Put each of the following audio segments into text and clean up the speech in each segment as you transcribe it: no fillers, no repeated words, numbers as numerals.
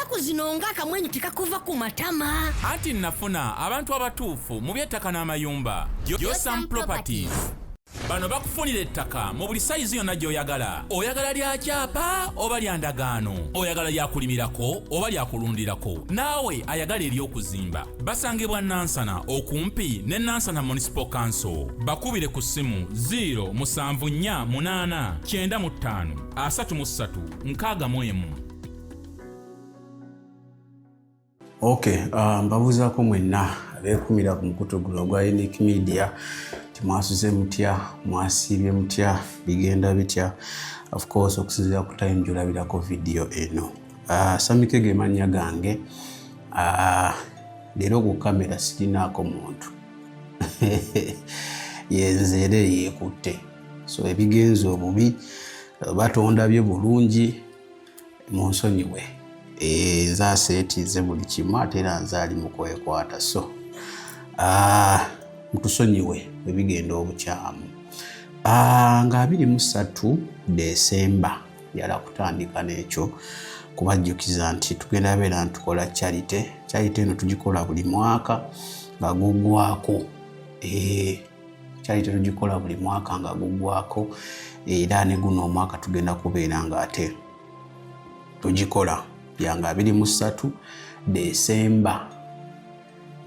ennaku zino ng'akamwenyu tekakuva ku matama. Anti nafuna abantu abatuufu mu by'ettaka n'amayumba. Yosam Properties. Bano bakufunira ettaka mu buli sayizi yonna gy'oyagala. Oyagala lya kyapa oba lya ndagaano. Oyagala lya kulimirako oba lya kulundirako. Naawe ayagala ery'okuzimba. Basangibwa Nansana okumpi ne Nansana Municipal Council. Bakubire ku ssimu 0748533 Okay, mbabuuzaako mwenna abeekumira ku mukutu guno gwa Unique Media. Mwasuze mutya, mwasiibye mutya, bigenda bitya. Of course okusinziira ku time gy'olabirako video eno. Samike ge mannya gange. Leero ku kamera sirinaako muntu. Yenzeere yeekutte. So ebigenzo obubi batondabye bulungi munsonyiwe. Nzaaseetiize buli kimu ate era nzaali mu kwekwata. So mutusonyiwe ebigenda obukyamu. Nga 23 Desemba yala kutandika n'ekyo kubajjukiza nti tugenda beera ntukola charity. Charity eno tugikola buli mwaka nga guggwako. Charity tugikola buli mwaka nga guggwako. Era ne guno omwaka tugenda kubeera nga ate tugikola yanga 23 Desemba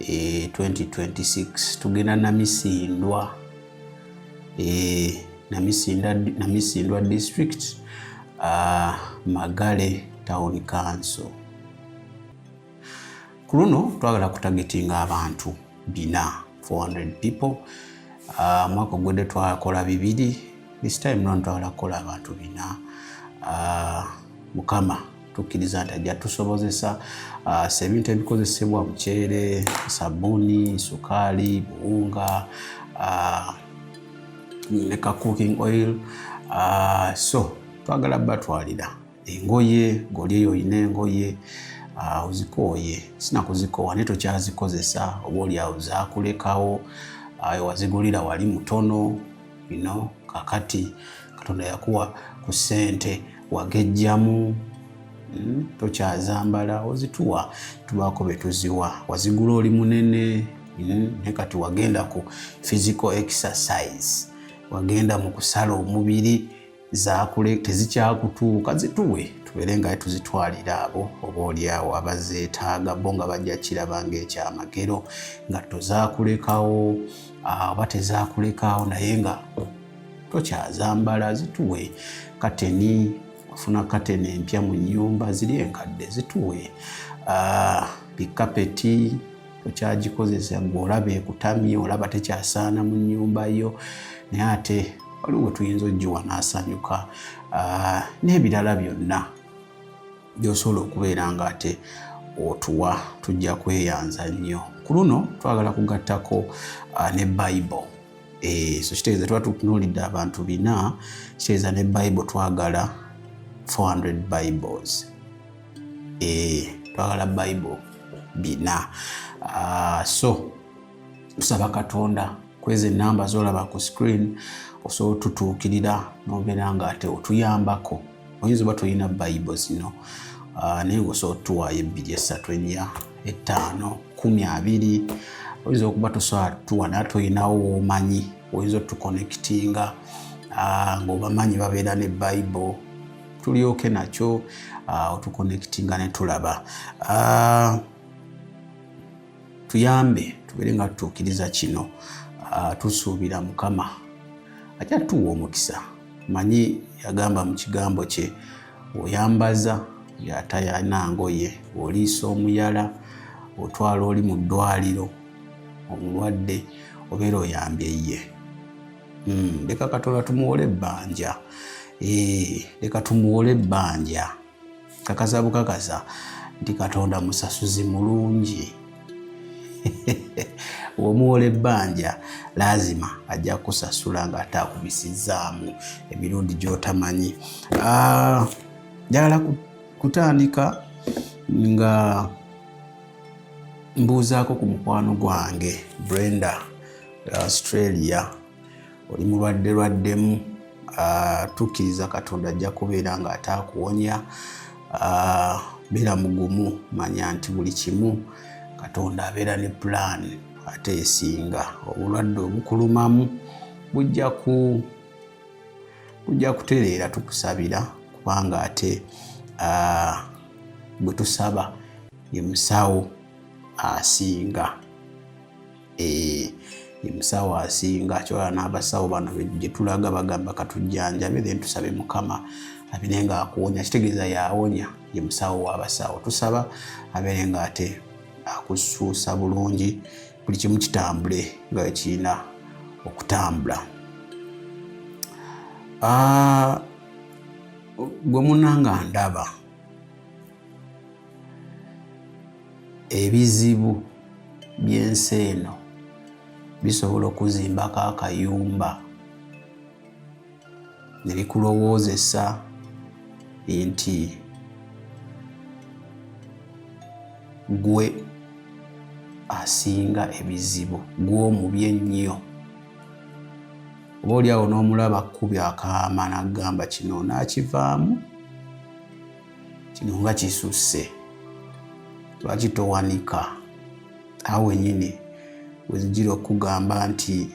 2026 tugenda Namisindwa Namisindwa district Magale Town Council. Kuno twagala kutagetinga abantu 400 people. Mwaka gwedde twakola 2. This time round twagala kukola abantu 4. Mukama tukkiriza nti ajja tusobozesa ebintu ebikozesebwa muceere, sabuni, sukaali, buwunga, ne cooking oil. So twagala batwalira engoye, ng'oli eyo olina engoye ozikooye, sinakuzikoowa naye tokyazikozesa, oba oliawo zaakulekawo, wazigulira wali mutono, kakati Katonda yakuwa ku ssente wagejjamu, tokyazambala ozituwa tubaako betuziwa. Wazigula oli munene, ne kati wagenda ku physical exercise, wagenda mu kusala omubiri, zaakule tezikyakutuuka, zituwe tubeere nga tuzitwalira abo oba oliawo abazeetaaga bo nga bajja kiraba ng'ekyamagero nga tozaakulekawo oba tezaakulekawo naye nga tokyazambala, zituwe. Kateni, wafuna kateni empya mu nnyumba ziri enkadde, zituwe. Bikapeti tokyagikozesa, ng'olaba ekutamye, olaba tekyasaana mu nnyumba yo naye ate waliwo tuyinza ogiwa n'asanyuka. N'ebirala byonna by'osobola okubeera nga ate otuwa, tujja kweyanza nnyo. Ku luno twagala kugattako ne Bible. So kitegeeza tuba tutunuulidde abantu 4, kitegeeza ne Bible twagala 400 Bibles. Twagala Bible 4. So tusaba Katonda kwezi namba z'olaba ku screen osobola tutuukirira n'obeera nga ate otuyambako. Oyinza oba toyina Bible zino naye ng'osobola tuwaayo 2, 3, 4, 5, 10, 20. Oyinza okuba tosobola tuwa naye toyinawo w'omanyi, oyinza otuconnectinga ng'obamanyi babeera ne Bible, tulyoke nakyo otuconnectinga ne tulaba. Tuyambe tubeere nga tutuukiriza kino. Tusuubira Mukama ajja tuwa omukisa. Manyi yagamba mu kigambo kye, oyambaza yatayana ngoye, oliisa omuyala, otwala oli mu ddwaliro omulwadde, obeera oyambye ye. Leka Katonda tumuwole ebbanja. Leka tumuwole ebbanja. Kakasa bukakasa nti Katonda musasuzi mulungi. Omuwola ebbanja lazima ajja kusasula nga ate akubisizzaamu emirundi gy'otamanyi. Njagala kutandika nga mbuuzaako ku mukwano gwange Brenda Australia. Oli mulwadde tukkiriza Katonda ajja kubeera nga ate akuwonya. beera mugumu, manya nti buli kimu Katonda abeera ne plan ate esinga. Obulwadde obukulumamu bujja kutereera tukusabira, kubanga ate bwe tusaba ye musawo asinga. Ye musawo asinga. Kyolaba n'abasawo bano gye tulaga bagamba katujjanjabe then tusabe Mukama abeere nga akuwonya. Kitegeeza yawonya, ye musawo w'abasawo. Tusaba abeere nga ate akusuusa bulungi, buli kimu kitambule nga kirina okutambula. Gwe munnanga ndaba ebizibu by'ensi eno bisobola okuzimbako akayumba ne bikulowoozesa nti gwe asinga ebizibu, gw'omubi ennyo. Oba oliawo n'omulaba kkubi akaama n'agamba kino naakivaamu, kino nga kisusse, lwaki towanika? Awo wennyini wezijira okugamba nti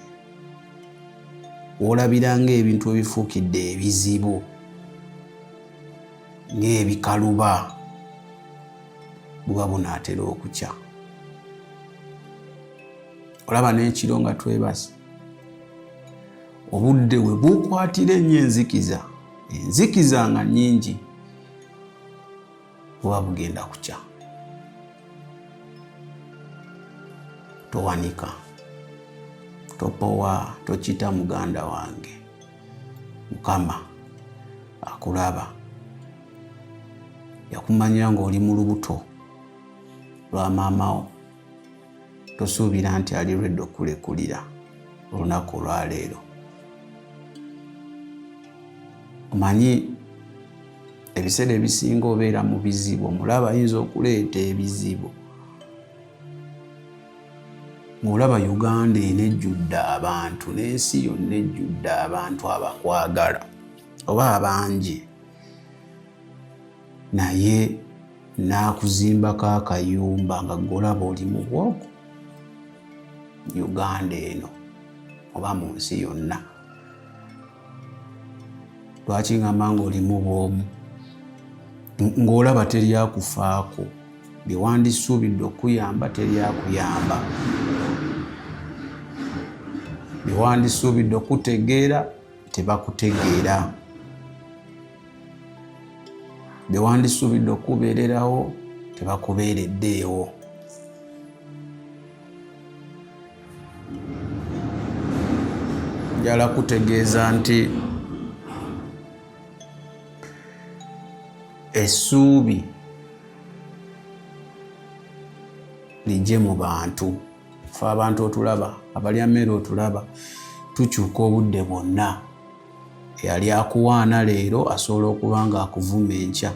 olabira ng'ebintu ebifuukidde ebizibu ng'ebikaluba buba bunaatera okukya. Olaba n'ekiro nga twebase, obudde we bukwatira ennyo enzikiza nga nnyingi, buba bugenda kukya. Towanika, topowa, tokita muganda wange. Mukama akulaba, yakumanya ng'oli mu lubuto lwa maamawo. Tosuubira nti ali lwedde okulekulira olunaku olwaleero. Omanyi ebiseera ebisinga obeera mu bizibu, omulaba ayinza okuleeta ebizibu. Ng'olaba Uganda eno ejjudde abantu, n'ensi yonna ejjudde abantu abakwagala oba abangi, naye n'akuzimbako akayumba nga golaba oli mu bwoko Uganda eno oba mu nsi yonna. Lwaki ngamba ng'olimu bw'omu? Ng'olaba teryakufaako, bye wandisuubidde okuyamba teryakuyamba, bye wandisuubidde okutegeera tebakutegeera, bye wandisuubidde okubeererawo tebakubeereddeewo. Njala kutegeeza nti essuubi lijje mu bantu. Ffe abantu otulaba, abalya mmere otulaba, tukyuka obudde bwonna. Eyali akuwaana leero asobola okuba nga akuvuma enkya.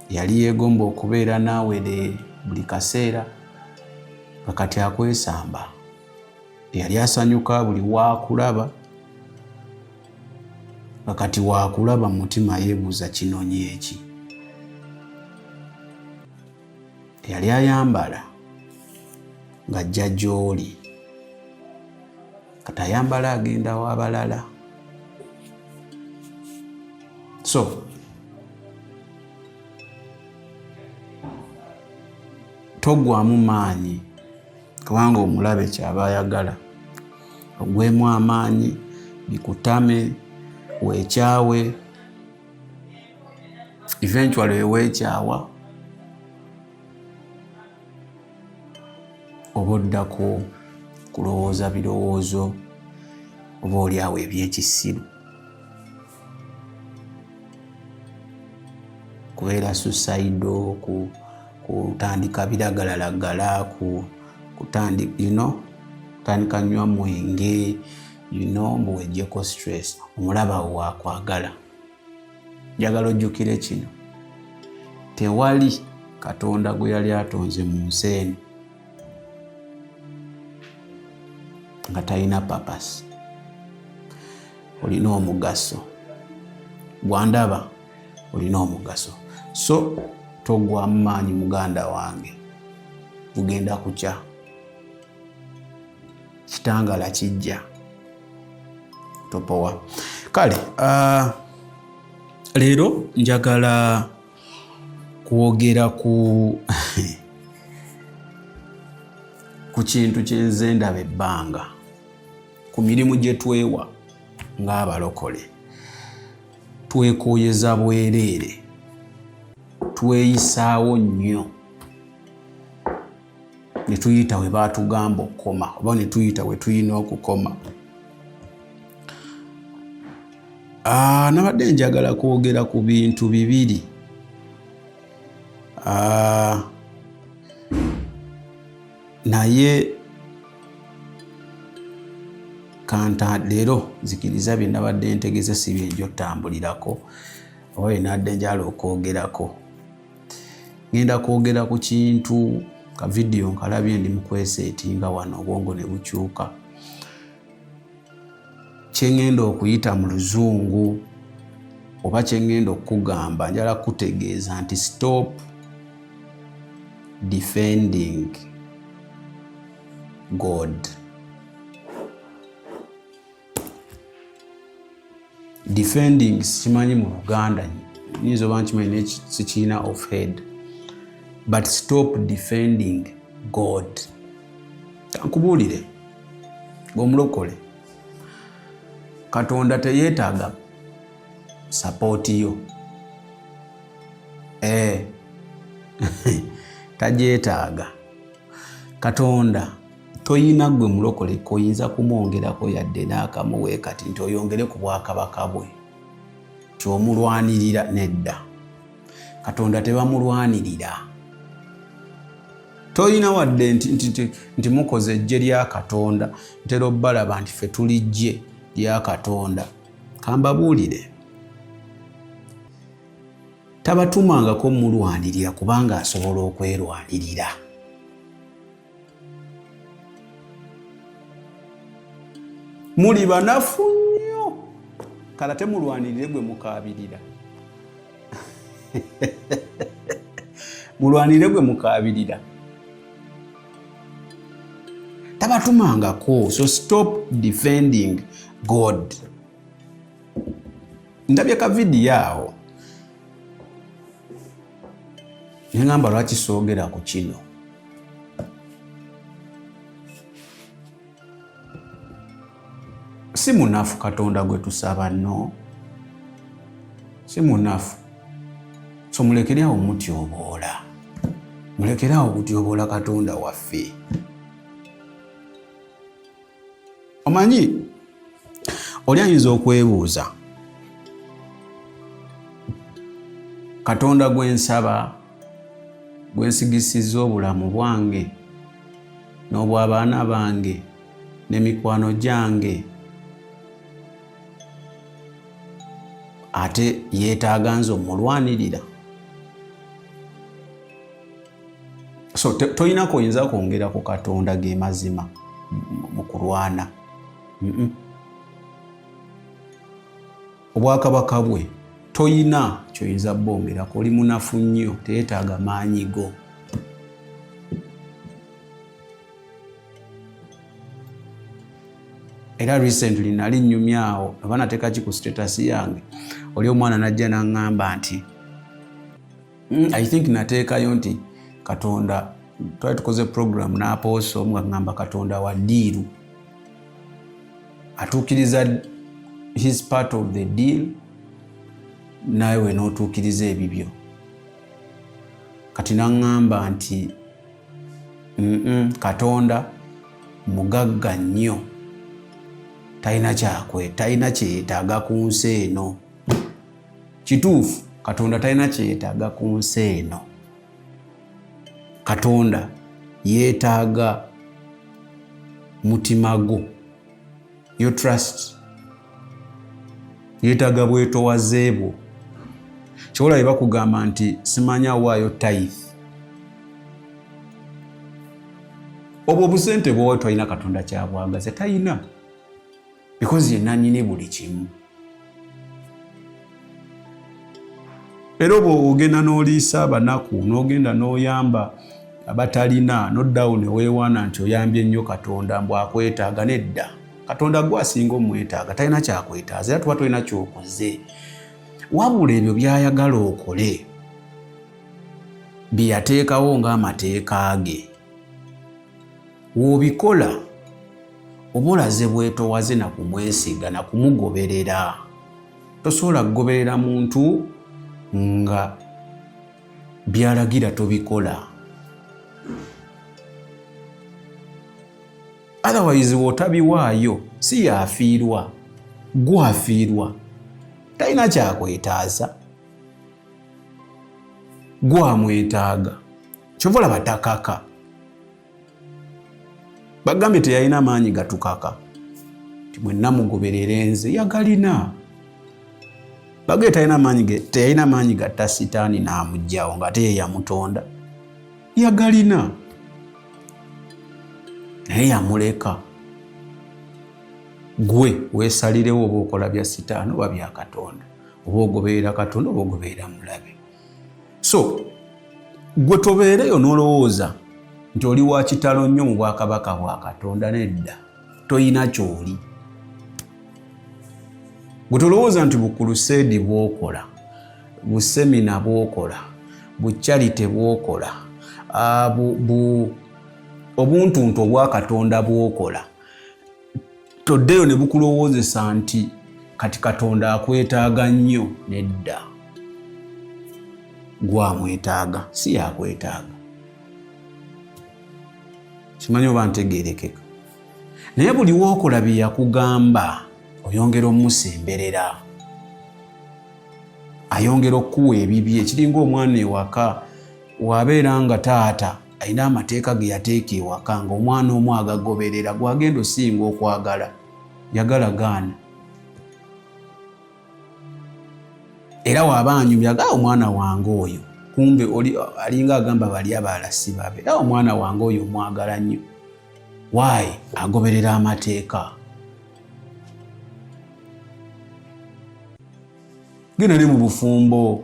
Yali yeegomba okubeera naawe buli kaseera, kakati akwesamba. Yali asanyuka buli waakulaba, kakati waakulaba mu mutima yeebuuza kinonye eki. Yali ayambala ng'ajja gy'oli, kati ayambala agenda w'abalala. So toggwamu maanyi, kubanga omulabe kyaba ayagala. Ogwemu amaanyi, bikutame, weekyawe, eventually weekyawa oba oddako kulowooza birowoozo oba oliawo ebyekisiru. Kubeera suicide, kutandika biragalalagala, kutandika nywa mwenge, mbu wejjeko stress. Omulaba waakwagala. Njagala ojjukire kino, tewali Katonda gwe yali atonze mu nsi eno nga talina purpose. Olina omugaso. Gwandaba olina omugaso. So togwa maanyi muganda wange bugenda kukya kitangala kijja topowa kale leero njagala kwogera ku ku kintu kyenze ndaba ebbanga ku mirimu gye twewa ng'abalokole twekooyeza bwereere tweyisaawo nnyo ne tuyita we baatugamba okukoma oba ne tuyita we tulina okukoma. Nabadde njagala kwogera ku bintu bibiri. Naye kanta leero zikiriza bye nabadde ntegese si bye njotambulirako oba nadde njala okwogerako. Ngenda kwogera ku kintu ka video nkalabye ndi mu kweseetinga wano obwongo ne bukyuka. Kyengenda okuyita mu luzungu oba kyengenda okugamba njala kutegeeza nti stop defending God. Defending simanyi mu Luganda nizo banchimanyi sichina of head, but stop defending God. Kankubulire ng'omulokole Katonda teyeetaaga support yo. Tajeetaaga. Katonda toyina gwe mulokole koyinza kumwongerako yadde n'akamuwe kati nti oyongere ku bwakabaka bwe ky'omulwanirira nedda. Katonda tebamulwanirira. Toyina wadde nti mukoze ejje lya Katonda ntera obbalaba nti ffe tuli ejje lya Katonda. Kambabuulire tabatumangako mulwanirira kubanga asobola okwerwanirira. Muli banafu nnyo kala temulwanirire gwe mukaabirira. Mulwanirire gwe mukaabirira. Tabatumangako, so stop defending God. Ndabye ka video awo ngamba lwaki soogera ku kino. Si munafu Katonda gwe tusaba no. Si munafu. So mulekeraawo mutyoboola. Mulekeraawo kutyoboola Katonda waffe. Omanyi oli ayinza okwebuuza Katonda gwe nsaba gwe nsigisizza obulamu bwange n'obw'abaana bange n'emikwano gyange ate yeetaaga nze omulwanirira. So toyina koyinza kwongera ku Katonda ge mazima mu kulwana. Obwakabaka bwe toyina kyoyinza bwongerako. Oli munafu nnyo teyeetaaga maanyi go. Era recently nali nnyumyawo oba nateeka ki ku status yange oli omwana najja n'aŋŋamba nti I think nateekayo nti Katonda twali tukoze program n'apoosa omu aŋŋamba Katonda wa ddiiru atuukiriza his part of the deal nawe n'otuukiriza ebibyo. Kati n'aŋŋamba nti Katonda mugagga nnyo talina kyeyetaaga ku nsi eno. Kituufu Katonda talina kyeyetaaga ku nsi eno. Katonda yeetaaga mutima gwo, your trust. Yeetaaga bwetoowaze bwo. Kyola bye bakugamba nti simanya waayo tithe. Obwo obusente bwowe twalina Katonda kyabwagaze talina. Because ye nannyini buli kimu. era ogenda n'oliisa abanaku n'ogenda n'oyamba abatalina noddawo ne weewaana nti oyambye ennyo Katonda mbu akwetaaga. Nedda, Katonda gwe asinga omwetaaga, talina kyakwetaaza era tuba tolina kyokoze. Wabula ebyo by'ayagala okole bye yateekawo ng'amateeka ge, w'obikola oba olaze bwetowaze na kumwesiga na kumugoberera. Tosobola kugoberera muntu nga byalagira tobikola. Otherwise wotabiwaayo si yafiirwa, gwafiirwa, talina kyakwetaaza, gwamwetaaga. Kyova olaba takaka. Bagambye teyalina maanyi gatukaka ti mwenna mugoberere nze, yagalina. Bagambye teyalina maanyi gatta sitaani n'amugjawo nga teye yamutonda, yagalina naye yamuleka. Gwe weesalirewo oba okola bya sitaani oba bya Katonda, oba ogoberera Katonda oba ogoberera mulabe. So gwe tobeereyo n'olowooza nti oli wa kitalo nnyo mu bwakabaka bwa Katonda. Nedda, toyina ky'oli. Gwe tolowooza nti bukuluseedi bw'okola, busemina bw'okola, bukyalite bw'okola, obuntuntu obwa Katonda bw'okola, toddeyo ne bukulowoozesa nti kati Katonda akwetaaga nnyo. Nedda, gwamwetaaga si yakwetaaga. Simanyi oba ntegeerekeka. Naye buli w'okola bye yakugamba oyongera omusemberera, ayongera okuwa ebibye. Ekiringa omwana ewaka wabeera nga taata alina amateeka ge yateeka ewaka nga omwana omu agagoberera, gwagenda osinga okwagala, yagala gaana. Era waaba anyumya gaa omwana wange oyo, kumbe alinga agamba bali abalala si babe, era omwana wange oyo omwagala nnyo. Waayi agoberera amateeka. Genda ne mu bufumbo,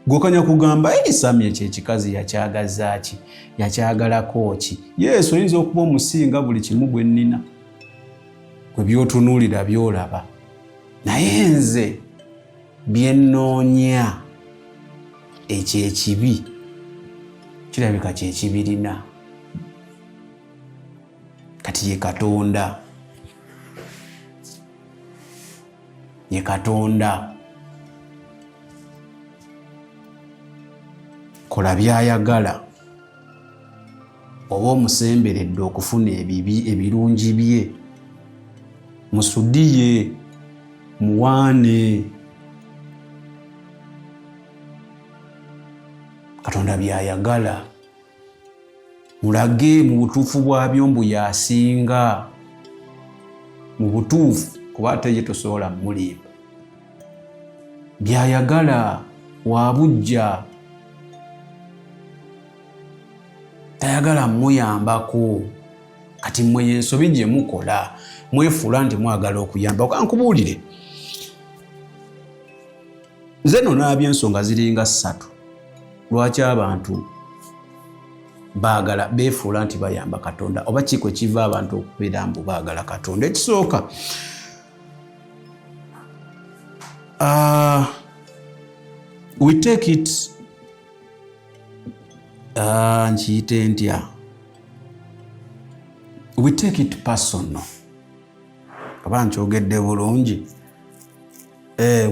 gwokanya kugamba Sammy ekyo ekikazi yakyagaza ki, yakyagalako ki? Yesu oyinza okuba omusinga buli kimu gwe nnina, gwe by'otunuulira by'olaba, naye nze bye nnoonya ekyo ekibi kirabika kye kibirina. Kati ye Katonda, ye Katonda. Kola by'ayagala, oba omusemberedde okufuna ebirungi bye, musudiye, muwaane. Katonda by'ayagala mulage mu butuufu bwabyo mbu yasinga, mu butuufu, kuba ate ye tosobola mulimba. By'ayagala wabujja, tayagala muyambako. Kati mmwe ensobi gye mukola mwefuula nti mwagala okuyamba. Kankubuulire, nze no naabye ensonga ziringa 3 lwaki abantu baagala beefuula nti bayamba Katonda, oba kiko kiva abantu okubeera mbu baagala Katonda. Ekisooka, we take it nkiyite ntya, we take it personal. Oba nkyogedde bulungi?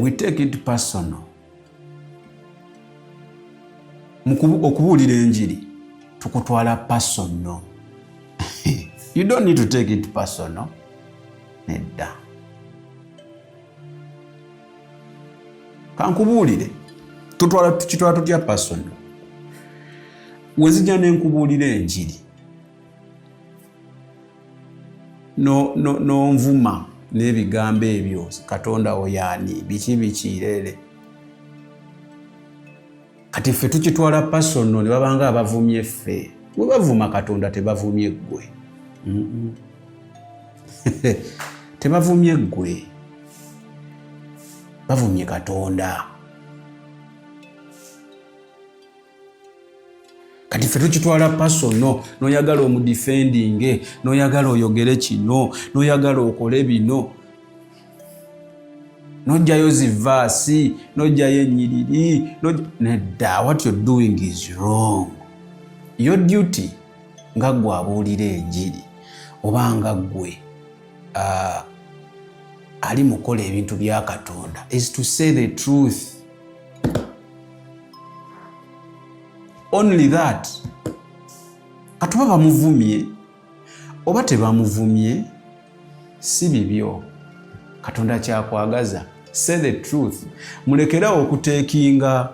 We take it personal. Okubuulira enjiri tukutwala personal. You don't need to take it personal. Nedda. Kankubuulire, tukitwala tutya personal. Wezijja n'enkubuulira enjiri n'onvuma n'ebigambo ebyo, Katonda oyaani, biki bikiirere. Kati ffe tukitwala personal ne babanga abavumye ffe. Bwe bavuma Katonda tebavumye ggwe. Tebavumye ggwe. bavumye Katonda. Kati ffe tukitwala personal, n'oyagala omudifendinge, n'oyagala oyogere kino, n'oyagala okole bino, n'ojjayo zivaasi, n'ojjayo ennyiriri, nedda. What you're doing is wrong. Your duty nga gwe abuulira enjiri oba nga gwe ali mukola ebintu bya Katonda is to say the truth. Only that. Katuba bamuvumye oba tebamuvumye si bibyo. Katonda kyakwagaza, say the truth. Mulekerawo okuteekinga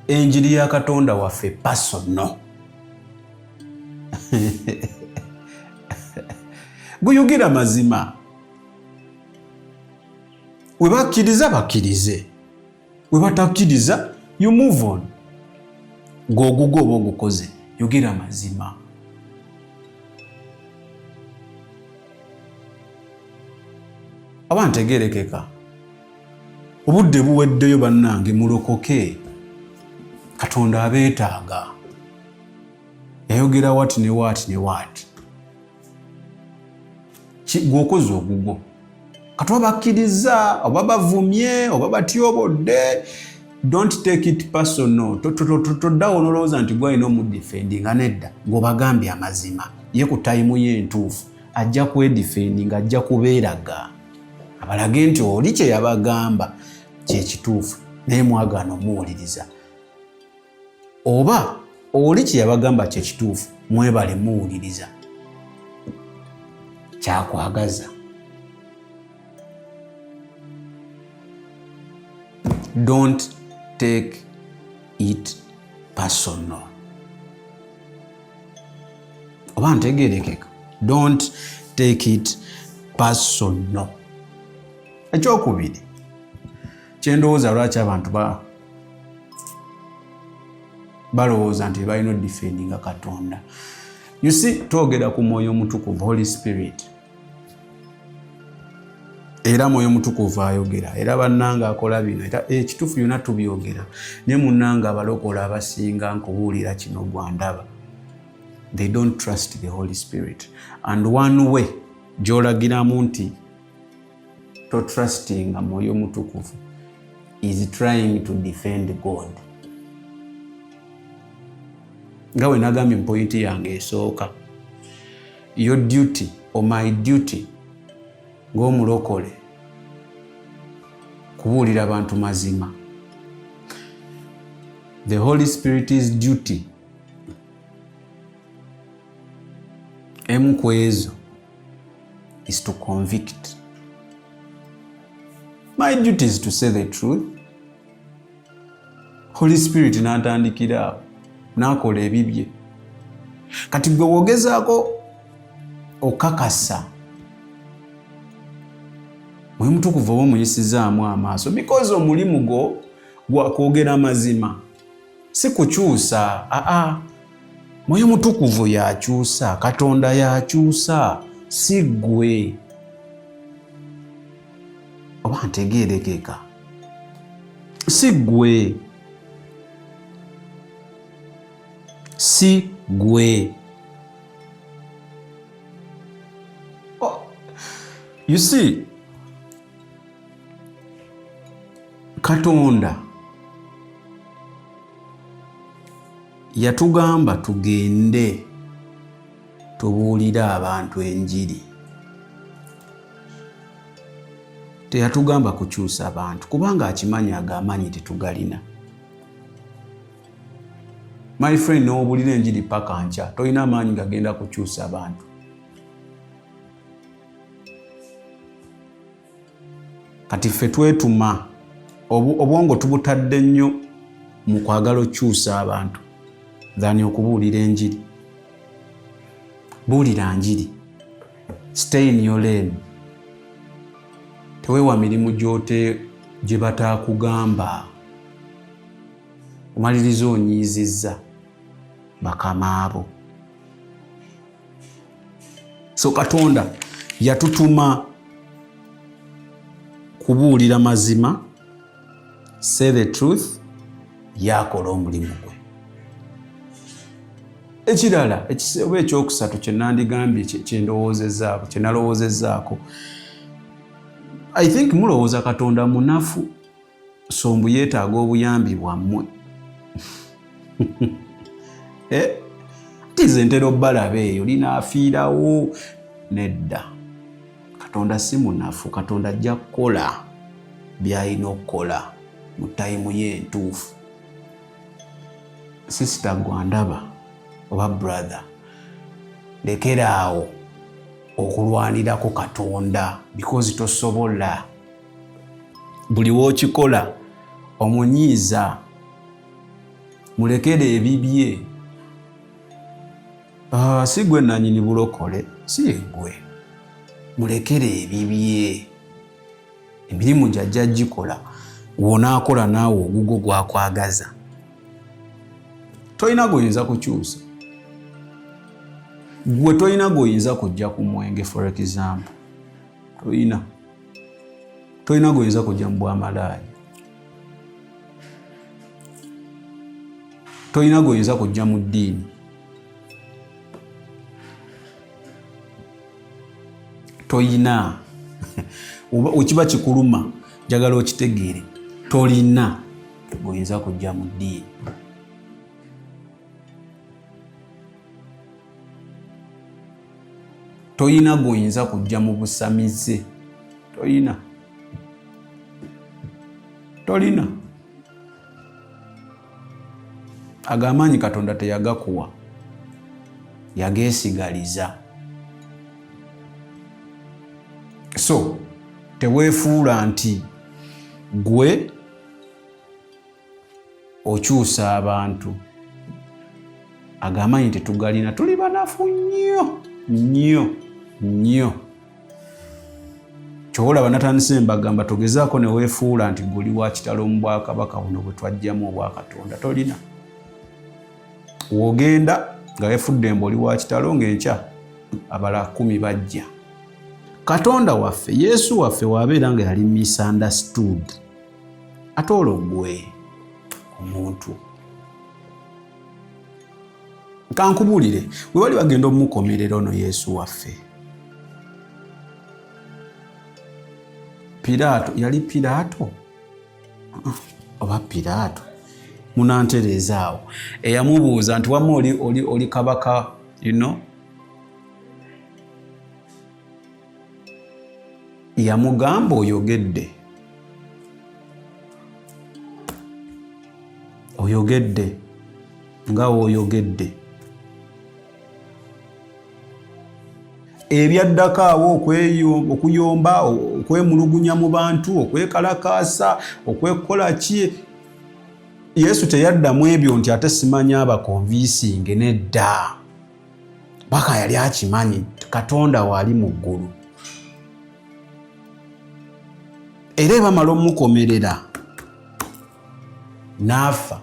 enjiri ya Katonda waffe personal. Guyugira mazima. We bakkiriza bakkirize. We batakkiriza you move on. Gogugo bogukoze. Yugira mazima. Abantegerekeka. Obudde buweddeyo bannange mulokoke. Katonda abeetaaga. Yayogera what ne what ne what. Gwokoze ogugo. Katuba bakkiriza oba bavumye oba batyobodde. Don't take it personal. Toddawo nolowooza nti gwalina omudifendinga nedda. Gw'obagambye amazima. Ye ku tayimu ye entuufu. Ajja kwedifendinga, ajja kubeeraga. Abalage nti oli kye yabagamba kye kituufu. Naye mwagaana omuwuliriza. Oba oli kye yabagamba kye kituufu. Mwebale muwuliriza. Kyakwagaza. Don't take it personal. Oba ntegerekeka. Don't take it personal. Ekyokubiri. Kyendowooza lwaki abantu balowooza nti balina defendinga Katonda. You see, twogera ku Mwoyo Mutukuvu, Holy Spirit. Era Mwoyo Mutukuvu ayogera. Era bannanga akola bino. Era ekituufu byonna tubyogera. Ne munnanga abalokola abasinga nkubuulira kino gwandaba. They don't trust the Holy Spirit. And one way gy'olagiramu nti to trusting Mwoyo Mutukuvu is trying to defend God. Nga we nagambye mpointi yange esooka. Your duty or my duty ng'omulokole kubuulira abantu mazima. The Holy Spirit's duty emu ku ezo is to convict. My duty is to say the truth. Holy Spirit n'atandikira awo n'akola ebibye. Kati gwe wogezaako okakasa Mwoyo Mutukuvu oba omuyisizaamu amaaso because omulimu gwa kwogera mazima si kukyusa. Mwoyo Mutukuvu yakyusa, Katonda yakyusa, si gwe. Oba ntegeerekeka. Si gwe. Si gwe. Oh, you see, Katonda yatugamba tugende tubuulire abantu enjiri. Teyatugamba kukyusa abantu kubanga akimanyi agamanyi tetugalina. My friend, n'obuulira enjiri paka nkya tolina amaanyi gagenda kukyusa abantu. Kati ffe twetuma obwongo tubutadde nnyo mu kwagala okyusa abantu than okubuulira enjiri. Buulira njiri. Stay in your lane. Teweewa mirimu gye bataakugamba. Omaliriza onyiizizza bakama abo. So Katonda yatutuma kubuulira mazima, say the truth, yakola omulimu gwe. Ekirala oba ekyokusatu kye nandigambye kye nalowoozezaako, I think mulowooza Katonda munafu, so mbu yeetaaga obuyambi bwammwe. Nti ntera obbalaba eyo linaafiirawo. Nedda, Katonda si munafu. Katonda ajja kukola by'alina okukola mu tayimu ye entuufu. Sisita gwandaba oba brother, lekeraawo okulwanirako Katonda because tosobola. Buli w'okikola omunyiiza. Mulekere ebibye. Si gwe nannyini bulokole, si gwe. Mulekere ebibye. Emirimu gy'ajja gikola, wonaakola naawe ogugwo gwakwagaza. Tolina goyinza kukyusa. Gwe tolina goyinza kujja ku mwenge for example. Tolina goyinza kujja mu bwamalaaya. Tolina goyinza kujja mu ddiini. Toyina. Okiba kikuluma, njagala okitegeere. Tolina goyinza kujja mu ddiini. Toyina goyinza kujja mu busamize. Tolina. Agamaanyi Katonda teyagakuwa, yageesigaliza. So teweefuula nti gwe okyusa abantu. Agamaanyi tetugalina, tuli banafu nnyo. Kyolaba natandise mbagamba togezaako ne weefuula nti guli wa kitalo mu Bwakabaka buno bwe twajjamu obwa Katonda. Tolina. Wogenda nga weefudde mbu oli wa kitalo ng'enkya abala 10 bajja. Katonda waffe, Yesu waffe wabeera nga yali misunderstood. Ate olwo gwe omuntu. Kankubuulire, we wali bagenda omumukomerera ono Yesu waffe. Piraato, yali Piraato? Oba Piraato? Munantereezaawo. Eyamubuuza nti wamma oli kabaka, yamugamba oyogedde. Nga oyogedde. Ebyaddako awo okuyomba, okwemulugunya mu bantu, okwekalakaasa, okwekola ki. Yesu teyaddamu ebyo nti ate simanya abakonviisinge, nedda. Paka yali akimanyi Katonda wali mu ggulu. Era bamala omukomerera n'afa.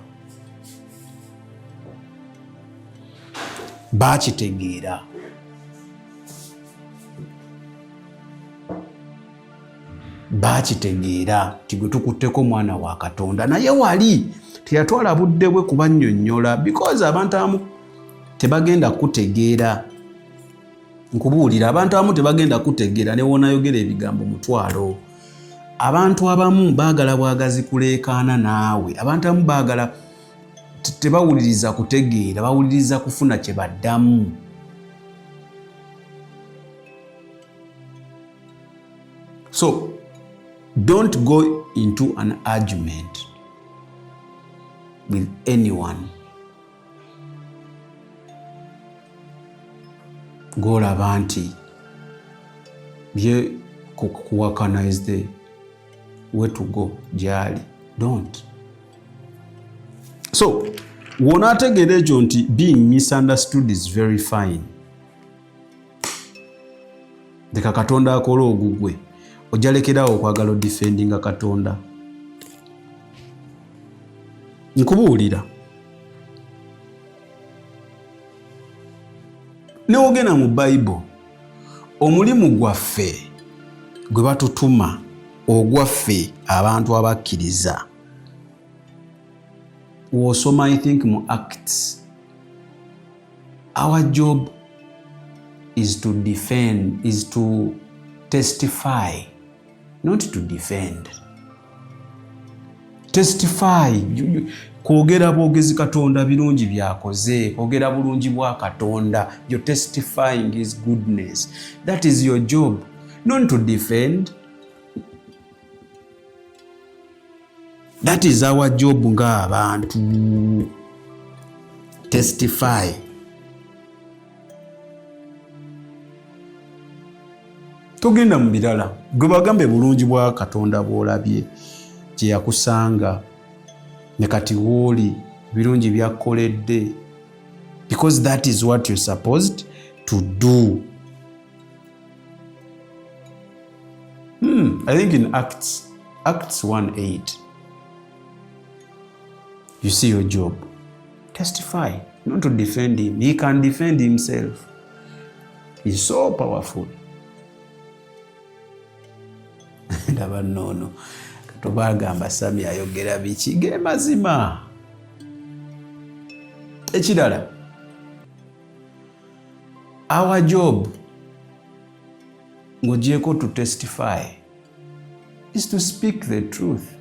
Bakitegeera. Tigwe tukutteko mwana wa Katonda. Naye wali teyatwala budde bwe kubannyonnyola because abantu abamu tebagenda kutegeera. Nkubuulira, abantu abamu tebagenda kutegeera ne woonayogera ebigambo mutwalo. Abantu abamu baagala bwagazi kuleekaana naawe. Abantu abamu baagala tebawuliriza kutegeera, bawuliriza kufuna kye baddamu. So don't go into an argument with anyone. Golaba nti bye kuwakana is the way to go gyali. Don't. So wonaategeera ekyo nti being misunderstood is very fine. Leka Katonda akola ogugwe. Ojalekerawo okwagala defendinga Katonda. Nkubuulira. Neogena mu Bible, omulimu gwaffe gwe batutuma ogwaffe abantu abakkiriza w'osoma I think mu Acts, our job is to defend, is to testify, not to defend. Testify, kwogera bwogezi Katonda birungi byakoze, kwogera bulungi bwa Katonda. You're testifying his goodness. That is your job, not to defend. That is our job ng'abantu. Testify. Togenda mu birala. Gwe bagambe bulungi bwa Katonda bw'olabye gye yakusanga ne kati w'oli birungi byakkoledde. Because that is what you're supposed to do. I think in Acts 1:8, you see your job. Testify, not to defend him. He can defend himself. He's so powerful. Ndaba nono. Tubagamba Sami ayogera biki ge mazima. Ekirala. Our job ng'ogyeko to testify is to speak the truth.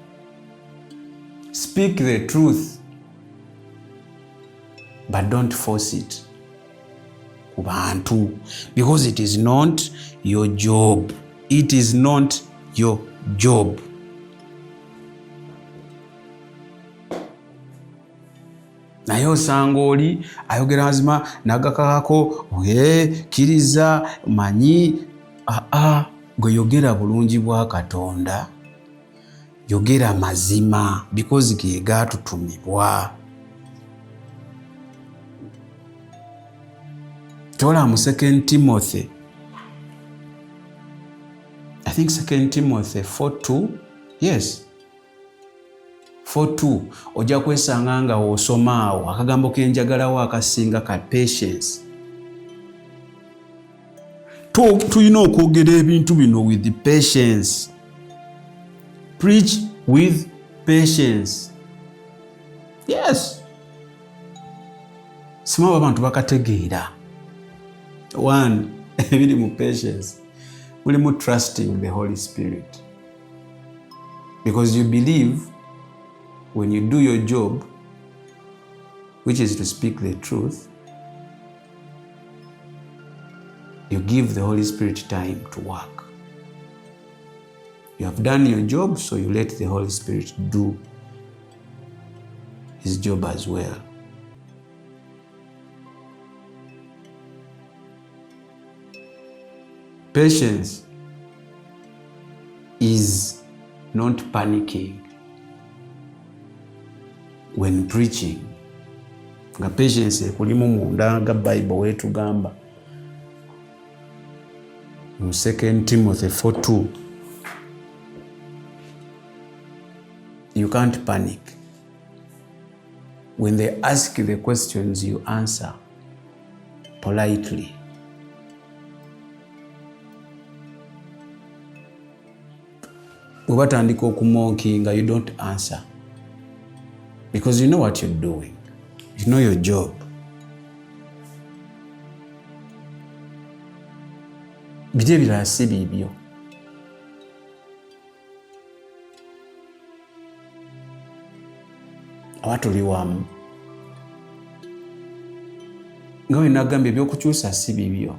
Speak the truth, but don't force it ku bantu, because it is not your job. It is not your job. Naye osanga oli ayogera mazima n'agakakako kiriza manyi gwe yogera bulungi bwa Katonda, yogera mazima, because ge gaatutumibwa. Tola mu 2 Timothy, I think 2 Timothy 4:2, yes, 4:2, ojja kwesanga nga osomaawo akagambo kenjagalawo akasinga ka patience. Tulina okwogera ebintu bino with patience. Preach with patience. Yes. Simaba abantu bakategeera. One, ebiri mu patience. Mulimu trusting the Holy Spirit. Because you believe when you do your job, which is to speak the truth, you give the Holy Spirit time to work. You have done your job, so you let the Holy Spirit do his job as well. Patience is not panicking when preaching. Nga patience ekulimu munda nga Bible wetugamba mu 2 Timothy 4:2. You can't panic. When they ask you the questions, you answer politely. Bwe batandika okumonkinga, you don't answer. Because you know what you're doing. You know your job. Biri ebirala si bibyo. Abatuli wamu. Nga we nagambye ebyokukyusa si bibyo.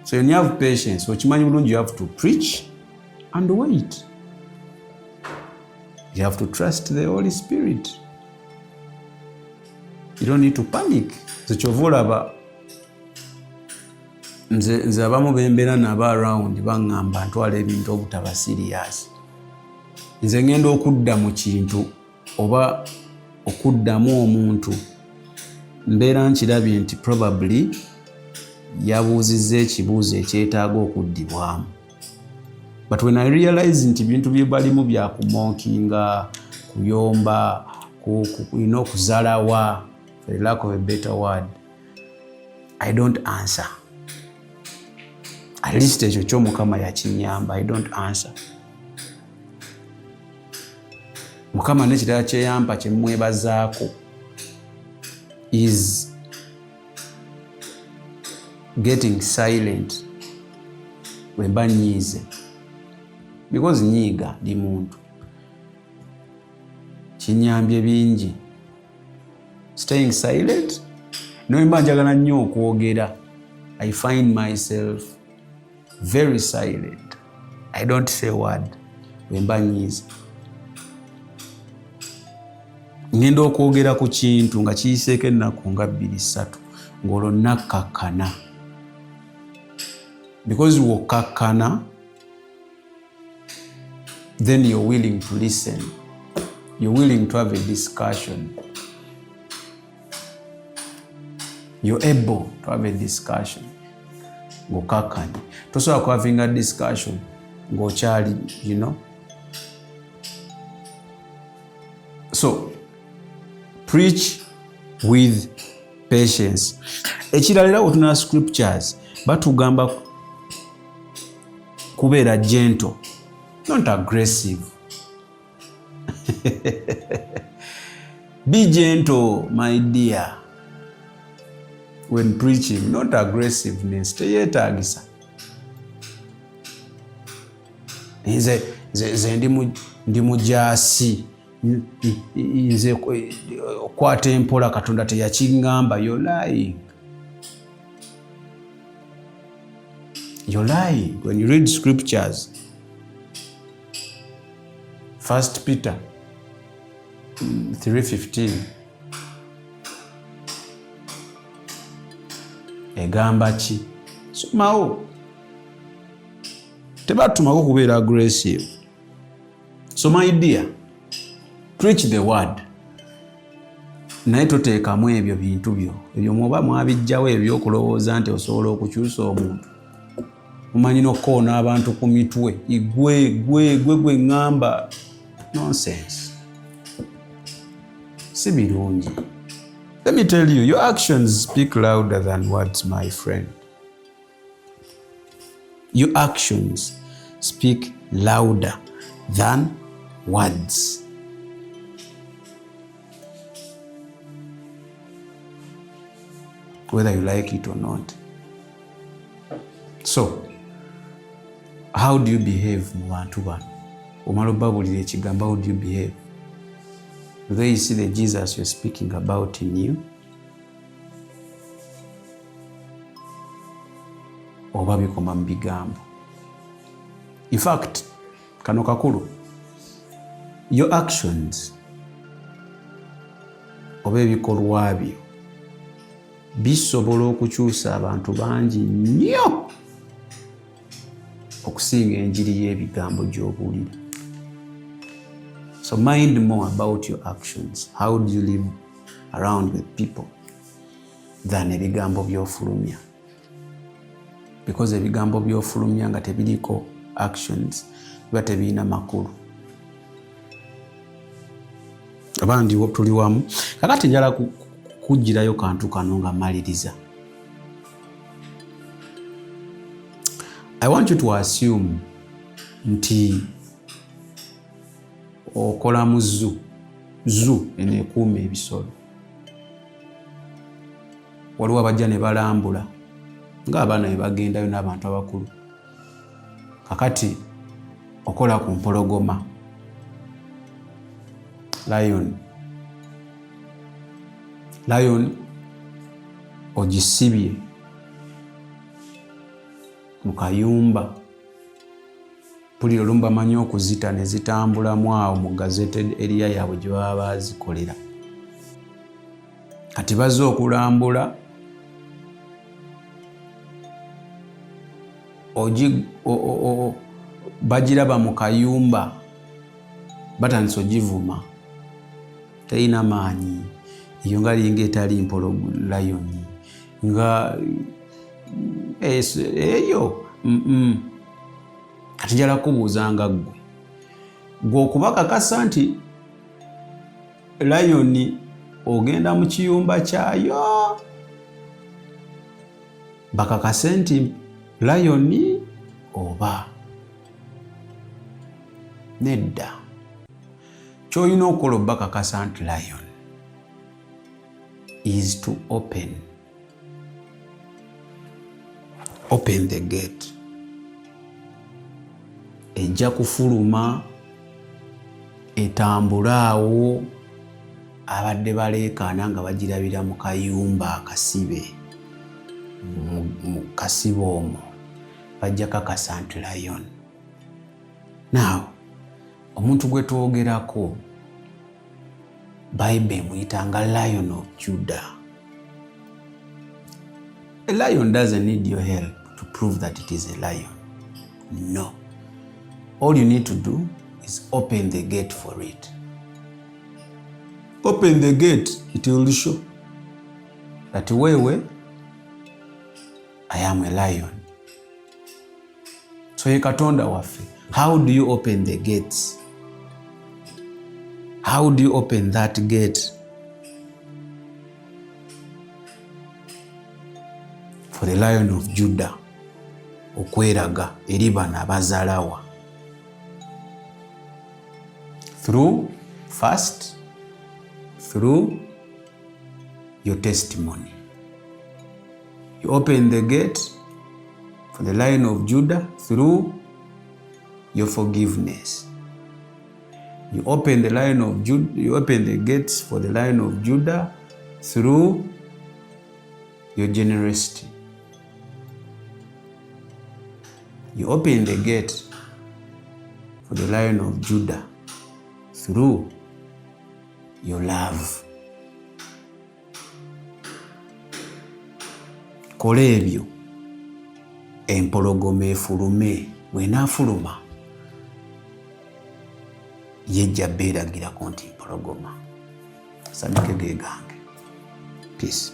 So when you have patience, okimanyi bulungi, you have to preach and wait. You have to trust the Holy Spirit. You don't need to panic. Kyova olaba nze abamu bembeera naba around baŋŋamba ntwala ebintu obutaba serious. Nze ngenda okudda mu kintu oba okuddamu omuntu mbeera nkirabye nti probably yabuuzizza ekibuuzo ekyetaaga okuddibwamu. But when I realize nti bintu bye balimu bya kumonkinga, kuyomba, kuzalawa, for the lack of a better word, I don't answer. At least ekyo ky'Omukama yakinyamba. I don't answer. Mukama n'ekirala kyeyampa kye mmwebazaako is getting silent when mba nyiize, because nyiiga ndi muntu. Kinyambye bingi. Staying silent, no mba njagala nnyo okwogera. I find myself very silent. I don't say word when mba nyiize. Ngenda okwogera ku kintu nga kiyiseeko ennaku nga 2-3 ng'olwo nakkakkana. Because wokkakkana, then you're willing to listen. You're willing to have a discussion. You're able to have a discussion. Ng'okkakkanye. Tosobola ku having a discussion ng'okyali, you know. So, preach with patience. Ekirala era otunula scriptures batugamba kubeera gentle, not aggressive. Be gentle, my dear, when preaching, not aggressiveness. Teyeetaagisa. Nze ndi mujaasi. Nze kwata empola Katonda teyakiŋŋamba. You're lying. You're lying. When you read scriptures, 1 Peter 3:15 egamba ki? Somawo. Tebatumako kubeera aggressive. So my dear, preach the word. Naye toteekamu ebyo bintu byo. Ebyo muba mwabijjawo ebyokulowooza nti osobola okukyusa omuntu. Mumanyi n'okkoona abantu ku mitwe. Gwe ngamba. Nonsense. Si birungi. Let me tell you, your actions speak louder than words, my friend. Your actions speak louder than words. Whether you like it or not. So, how do you behave mu bantu bano? Omala obbabulira ekigambo, how do you behave? Do they see the Jesus you're speaking about in you? Oba bikoma mu bigambo. In fact, kano kakulu, your actions oba ebikolwa byo bisobola okukyusa abantu bangi nnyo okusinga enjiri y'ebigambo gy'obuulira. So mind more about your actions. How do you live around with people than ebigambo by'ofulumya? Because ebigambo by'ofulumya nga tebiriko actions biba tebiina makulu. Abandi tuli wamu. Kakati njala kujjirayo kantu kano nga maliriza. I want you to assume nti okola mu zoo eneekuuma ebisolo. Waliwo abajja ne balambula ng'abaana be bagendayo n'abantu abakulu. Kakati okola ku mpologoma. Lion ogisibye mu kayumba. Pulira olumu bamanyi okuzita ne zitambulamu awo mu gazete eriya yaabwe gye baba bazikolera. Kati bazze okulambula bagiraba mu kayumba batandise ogivuma. Terina maanyi. Eyo nga linga etali layoni nga eyo kati njala kubuuzanga gwe okubakakasa nti layoni ogenda mu kiyumba kyayo bakakase nti layoni oba nedda. Ky'olina okukola obakakasa nti lion is to open the gate. Ejja kufuluma etambulaawo abadde baleekaana nga bagirabira mu kayumba akasibe mu kasibe omwo bajja kakasa nti lion. Now omuntu gwe twogerako Bible emuyita nga Lion of Judah. A lion doesn't need your help to prove that it is a lion. No. All you need to do is open the gate for it. Open the gate, it will show that wewe, I am a lion. So ye Katonda waffe, how do you open the gates? How do you open that gate? For the Lion of Judah okweraga eri bano abazaalawa. First, through your testimony. You open the gate for the Lion of Judah through your forgiveness. You open the Lion of Judah, you open the gates for the Lion of Judah through your generosity. You open the gate for the Lion of Judah through your love. Kola ebyo empologoma efulume, bw'enaafuluma yejja beeragirako nti mpologoma. Sanyuke ge gange. Peace.